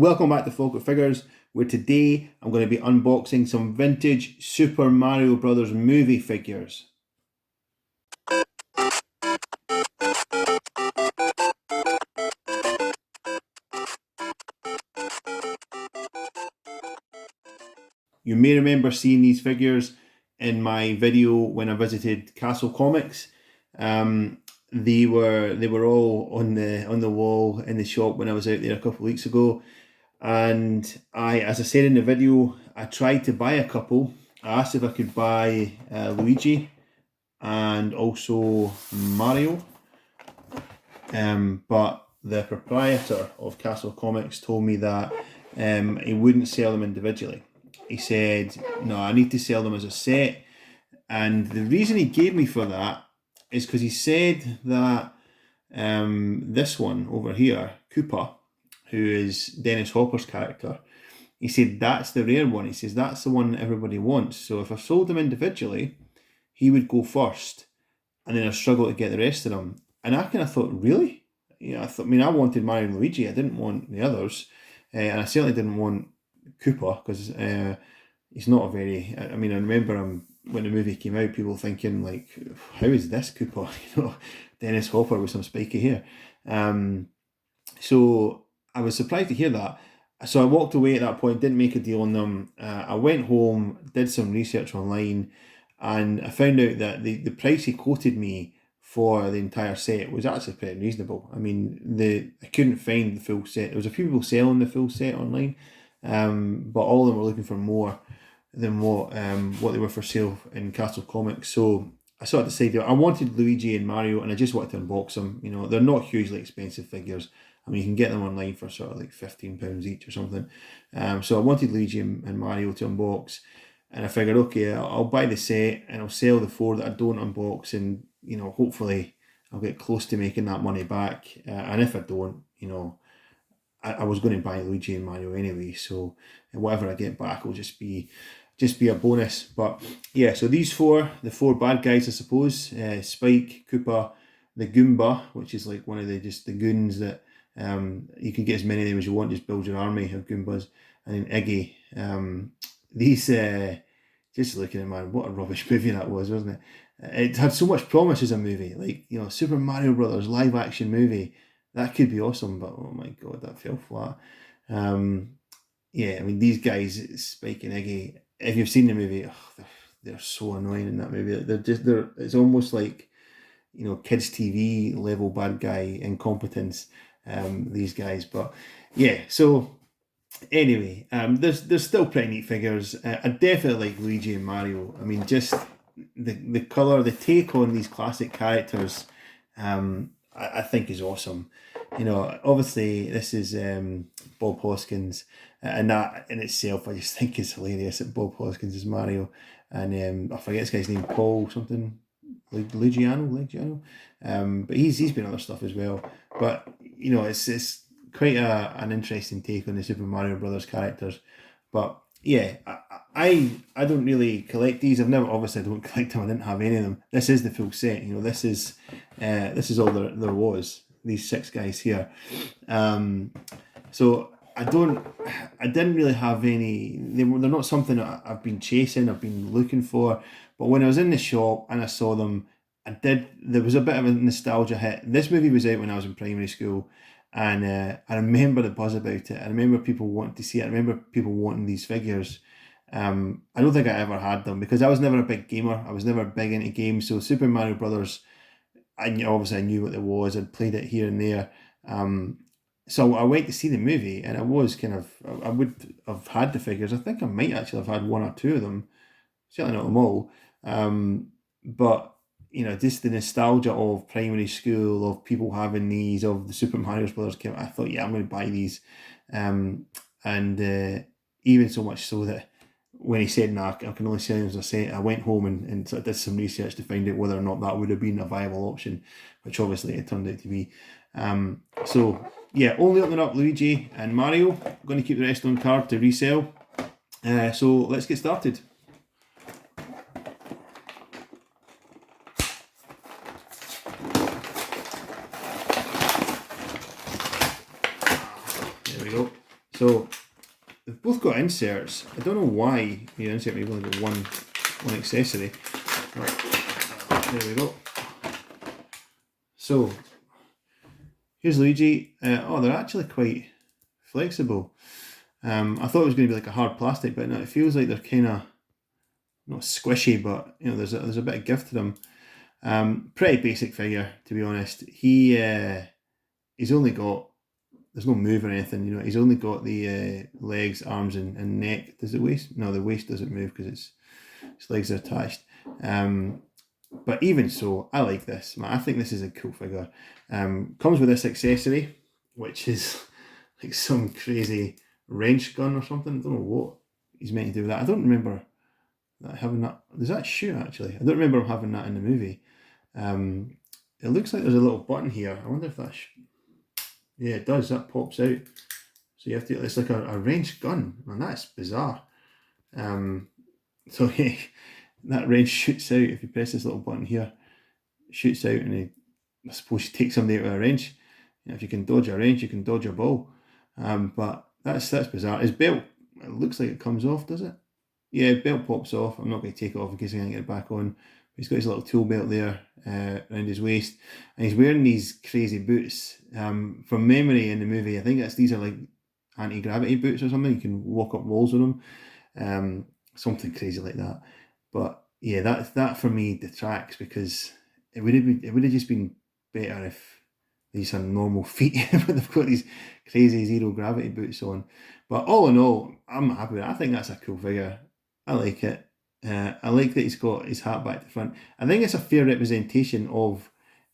Welcome back to Folk Figures, where today I'm going to be unboxing some vintage Super Mario Brothers movie figures. You may remember seeing these figures in my video when I visited Castle Comics. They were all on the wall in the shop when I was out there a couple of weeks ago. And as I said in the video, I tried to buy a couple. I asked if I could buy Luigi and also Mario, but the proprietor of Castle Comics told me that he wouldn't sell them individually. He said, no, I need to sell them as a set. And the reason he gave me for that is because he said that this one over here, Koopa, who is Dennis Hopper's character, he said that's the rare one. He says that's the one that everybody wants. So if I sold them individually, he would go first, and then I'd struggle to get the rest of them. And I kind of thought, really? I wanted Mario and Luigi. I didn't want the others, and I certainly didn't want Koopa because he's not a very. I remember when the movie came out, people thinking like, how is this Koopa? Dennis Hopper with some spiky hair. So I was surprised to hear that. So I walked away at that point, didn't make a deal on them. I went home, did some research online, and I found out that the price he quoted me for the entire set was actually pretty reasonable. I couldn't find the full set. There was a few people selling the full set online, but all of them were looking for more than what they were for sale in Castle Comics. So I sort of decided I wanted Luigi and Mario, and I just wanted to unbox them. They're not hugely expensive figures. You can get them online for sort of like £15 each or something. So I wanted Luigi and Mario to unbox, and I figured, okay, I'll buy the set and I'll sell the 4 that I don't unbox, and hopefully I'll get close to making that money back. And if I don't, I was going to buy Luigi and Mario anyway, so whatever I get back will just be a bonus. But yeah, so these the 4 bad guys, I suppose. Spike, Koopa, the Goomba, which is like one of the goons that you can get as many of them as you want, just build your army of Goombas, and then Iggy. These just looking at, man, what a rubbish movie that was, wasn't it? It had so much promise as a movie, like Super Mario Brothers live action movie. That could be awesome, but oh my god, that fell flat. These guys, Spike and Iggy, if you've seen the movie, they're so annoying in that movie. It's almost like kids TV level bad guy incompetence. These guys, but yeah. So anyway, there's still pretty neat figures. I definitely like Luigi and Mario. Just the colour, the take on these classic characters, I think is awesome. Obviously this is Bob Hoskins, and that in itself I just think is hilarious that Bob Hoskins is Mario, and I forget this guy's name, Paul something, Luciano. But he's been other stuff as well. But it's quite an interesting take on the Super Mario Brothers characters. But yeah, I don't really collect these. I don't collect them. I didn't have any of them. This is the full set. This is all there was. These 6 guys here. So I didn't really have any. They're not something that I've been chasing. I've been looking for. But when I was in the shop and I saw them, there was a bit of a nostalgia hit. This movie was out when I was in primary school, and I remember the buzz about it. I remember people wanting to see it. I remember people wanting these figures. I don't think I ever had them because I was never a big gamer. I was never big into games. So Super Mario Brothers, I knew what it was. I'd played it here and there. So I went to see the movie, and I would have had the figures. I think I might actually have had 1 or 2 of them. Certainly not them all. But just the nostalgia of primary school, of people having these, of the Super Mario Brothers came, I thought, yeah, I'm going to buy these. And even so much so that when he said, nah, I can only sell them as a set, I went home and sort of did some research to find out whether or not that would have been a viable option, which obviously it turned out to be. So yeah, only opening up Luigi and Mario. I'm going to keep the rest on card to resell. So let's get started. So they've both got inserts. I don't know why you insert maybe only got one accessory. There we go. So here's Luigi. Oh, they're actually quite flexible. I thought it was going to be like a hard plastic, but no, it feels like they're kind of not squishy, but you know, there's a bit of give to them. Pretty basic figure, to be honest. He's only got, there's no move or anything, you know. He's only got the legs, arms, and neck. Does the waist? No, the waist doesn't move because its legs are attached. But even so, I like this. Man, I think this is a cool figure. Comes with this accessory, which is like some crazy wrench gun or something. I don't know what he's meant to do with that. I don't remember that having that. Does that shoot actually? I don't remember him having that in the movie. It looks like there's a little button here. I wonder if that's. Yeah, it does. That pops out. So you have to. It's like a ranged gun. Man, that's bizarre. So yeah, that wrench shoots out if you press this little button here. It shoots out, and I suppose you take somebody out of a wrench. You know, if you can dodge a wrench, you can dodge a ball. But that's bizarre. His belt, it looks like it comes off, does it? Yeah, belt pops off. I'm not going to take it off in case I can't get it back on. He's got his little tool belt there around his waist, and he's wearing these crazy boots. From memory in the movie, I think these are like anti-gravity boots or something. You can walk up walls with them, something crazy like that. But yeah, that for me detracts, because it would have just been better if these are normal feet, but they've got these crazy zero gravity boots on. But all in all, I'm happy with it. I think that's a cool figure. I like it. I like that he's got his hat back to front. I think it's a fair representation of,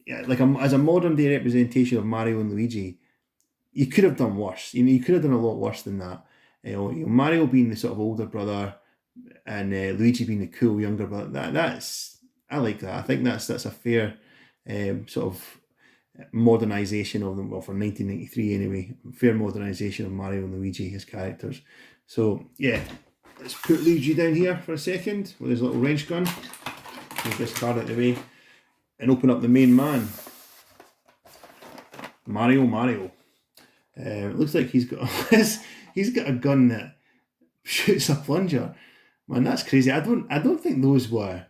yeah, like as a modern day representation of Mario and Luigi. You could have done worse. You know, you could have done a lot worse than that. You know, Mario being the sort of older brother, and Luigi being the cool younger brother. That's I like that. I think that's a fair sort of modernisation of them. Well, for 1993 anyway, fair modernisation of Mario and Luigi as characters. So yeah, let's put Luigi down here for a second with his little wrench gun. Move this card out of the way and open up the main man, Mario. It looks like he's got a gun that shoots a plunger. Man, that's crazy. I don't think those were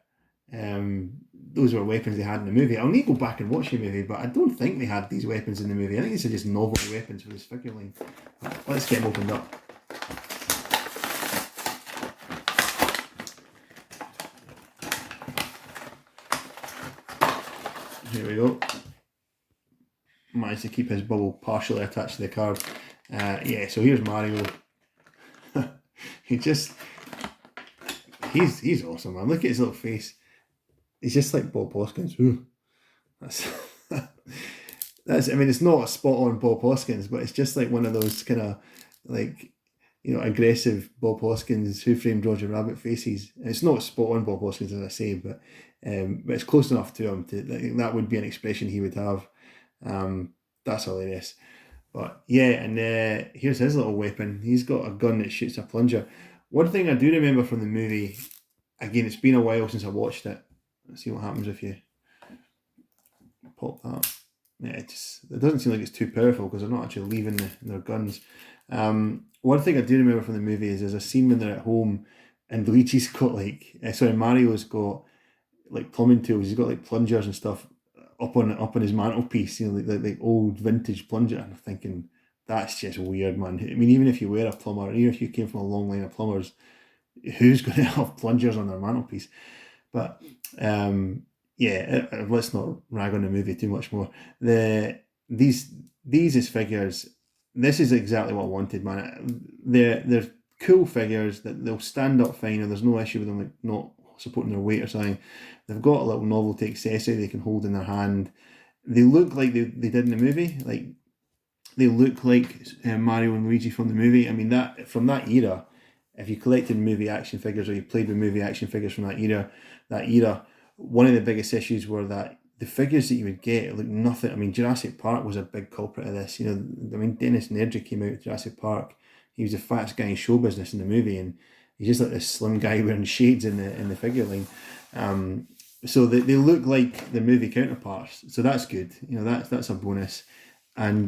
weapons they had in the movie. I'll need to go back and watch the movie, but I don't think they had these weapons in the movie. I think these are just novel weapons for this figure line. Let's get them opened up. Here we go. Managed to keep his bubble partially attached to the card. Yeah, so here's Mario. He's awesome, man. Look at his little face. He's just like Bob Hoskins. Ooh. That's I mean, it's not a spot on Bob Hoskins, but it's just like one of those kind of like, you know, aggressive Bob Hoskins, Who Framed Roger Rabbit faces. It's not spot on Bob Hoskins, as I say, but it's close enough to him to like, that would be an expression he would have. That's hilarious. But yeah, and here's his little weapon. He's got a gun that shoots a plunger. One thing I do remember from the movie, again, it's been a while since I watched it. Let's see what happens if you pop that. Yeah, it doesn't seem like it's too powerful because they're not actually leaving their guns. One thing I do remember from the movie is there's a scene when they're at home and Luigi's got Mario's got like plumbing tools. He's got like plungers and stuff up on his mantelpiece, you know, like old vintage plunger. And I'm thinking, that's just weird, man. I mean, even if you were a plumber, even if you came from a long line of plumbers, who's going to have plungers on their mantelpiece? But yeah, let's not rag on the movie too much more. These as figures, this is exactly what I wanted, man. They're cool figures that they'll stand up fine, and there's no issue with them like not supporting their weight or something. They've got a little novelty accessory they can hold in their hand. They look like they did in the movie. Like they look like Mario and Luigi from the movie. I mean, that from that era, if you collected movie action figures or you played with movie action figures from that era, one of the biggest issues were that the figures that you would get looked nothing. I mean, Jurassic Park was a big culprit of this. You know, I mean, Dennis Nedry came out with Jurassic Park. He was the fattest guy in show business in the movie, and he's just like this slim guy wearing shades in the figure line. So they look like the movie counterparts. So that's good. You know, that's a bonus. And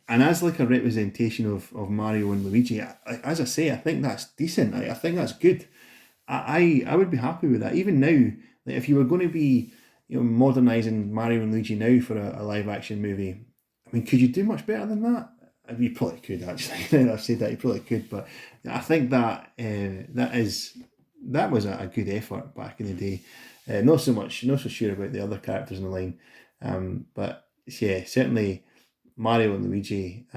And as like a representation of Mario and Luigi, as I say, I think that's decent. I think that's good. I would be happy with that. Even now, like if you were going to be, modernising Mario and Luigi now for a live action movie, I mean, could you do much better than that? I mean, you probably could actually. Now that I've said that, you probably could, but I think that that was a good effort back in the day. Not so sure about the other characters in the line, but yeah, certainly Mario and Luigi.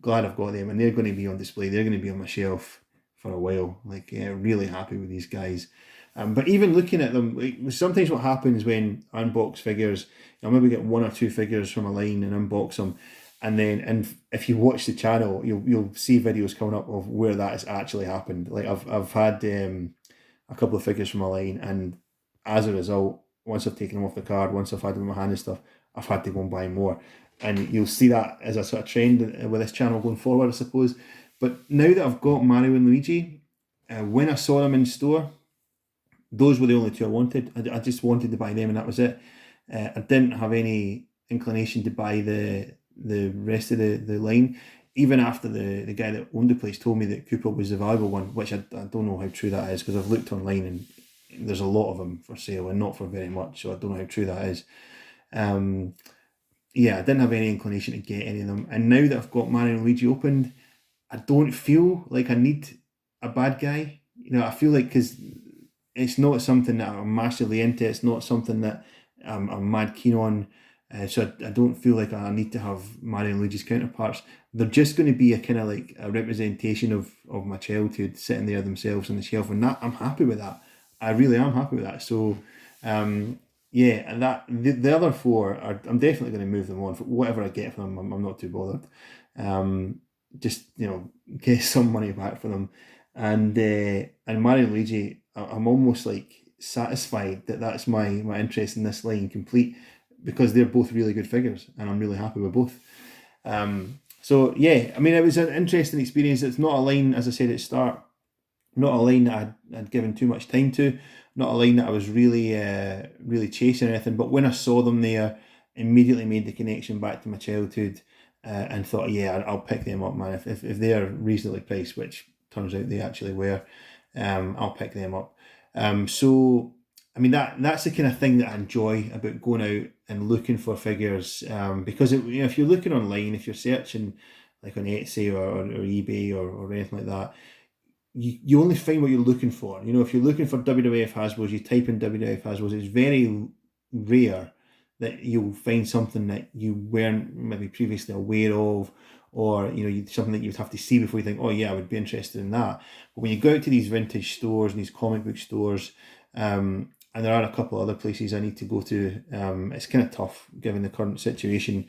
Glad I've got them, and they're going to be on display. They're going to be on my shelf for a while. Like, yeah, really happy with these guys. But even looking at them, like, sometimes what happens when I unbox figures, I'll maybe get one or two figures from a line and unbox them, and if you watch the channel, you'll see videos coming up of where that has actually happened. Like I've had a couple of figures from a line, and as a result, once I've taken them off the card, once I've had them in my hand and stuff, I've had to go and buy more. And you'll see that as a sort of trend with this channel going forward, I suppose. But now that I've got Mario and Luigi, when I saw them in store, those were the only two I wanted. I just wanted to buy them, and that was it. I didn't have any inclination to buy the rest of the line, even after the guy that owned the place told me that Koopa was the valuable one, which I don't know how true that is, because I've looked online and there's a lot of them for sale and not for very much, so I don't know how true that is. Yeah, I didn't have any inclination to get any of them, and now that I've got Mario and Luigi opened, I don't feel like I need a bad guy. I feel like, because it's not something that I'm massively into. It's not something that I'm mad keen on. So I don't feel like I need to have Mario and Luigi's counterparts. They're just going to be a kind of like a representation of my childhood sitting there themselves on the shelf, and that I'm happy with that. I really am happy with that. So yeah, and that the other four I'm definitely going to move them on for whatever I get for them. I'm not too bothered. Just get some money back for them, and Mario and Luigi, I'm almost like satisfied that that's my interest in this line complete, because they're both really good figures and I'm really happy with both. So yeah, I mean, it was an interesting experience. It's not a line, as I said at the start, not a line that I'd given too much time to, not a line that I was really really chasing or anything, but when I saw them there, immediately made the connection back to my childhood, and thought, yeah, I'll pick them up, man. If they're reasonably priced, which turns out they actually were, I'll pick them up. So I mean, that's the kind of thing that I enjoy about going out and looking for figures, because if you're looking online, if you're searching like on Etsy or eBay or anything like that, you only find what you're looking for. If you're looking for WWF Hasbros, you type in WWF Hasbros, it's very rare that you'll find something that you weren't maybe previously aware of, or something that you'd have to see before you think, oh yeah, I would be interested in that. But when you go out to these vintage stores and these comic book stores, and there are a couple of other places I need to go to, it's kind of tough given the current situation,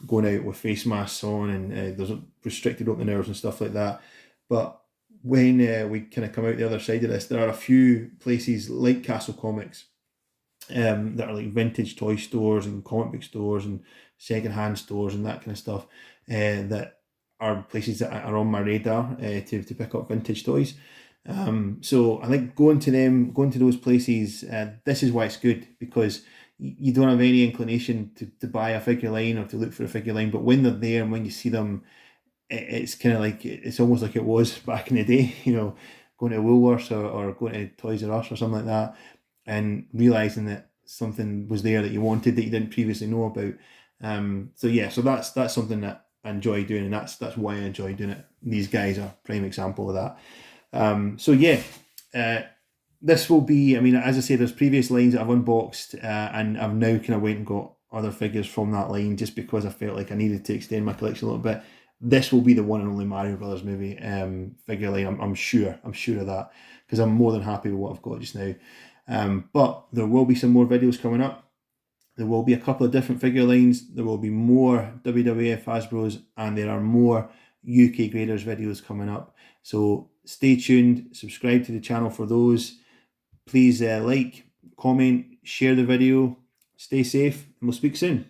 going out with face masks on, and there's restricted opening hours and stuff like that. But when we kind of come out the other side of this, there are a few places like Castle Comics, that are like vintage toy stores and comic book stores and second-hand stores and that kind of stuff, that are places that are on my radar, to pick up vintage toys. So I think going to those places, this is why it's good, because you don't have any inclination to buy a figure line or to look for a figure line, but when they're there and when you see them, it's kind of like, it's almost like it was back in the day, going to Woolworths or going to Toys R Us or something like that, and realizing that something was there that you wanted that you didn't previously know about. So yeah, so that's something that I enjoy doing, and that's why I enjoy doing it. These guys are a prime example of that. So yeah, this will be, I mean, as I say, there's previous lines that I've unboxed, and I've now kind of went and got other figures from that line just because I felt like I needed to extend my collection a little bit. This will be the one and only Mario Brothers movie figure line. I'm sure of that, because I'm more than happy with what I've got just now. But there will be some more videos coming up. There will be a couple of different figure lines. There will be more WWF Hasbros, and there are more UK Graders videos coming up. So stay tuned, subscribe to the channel for those. Please like, comment, share the video. Stay safe, and we'll speak soon.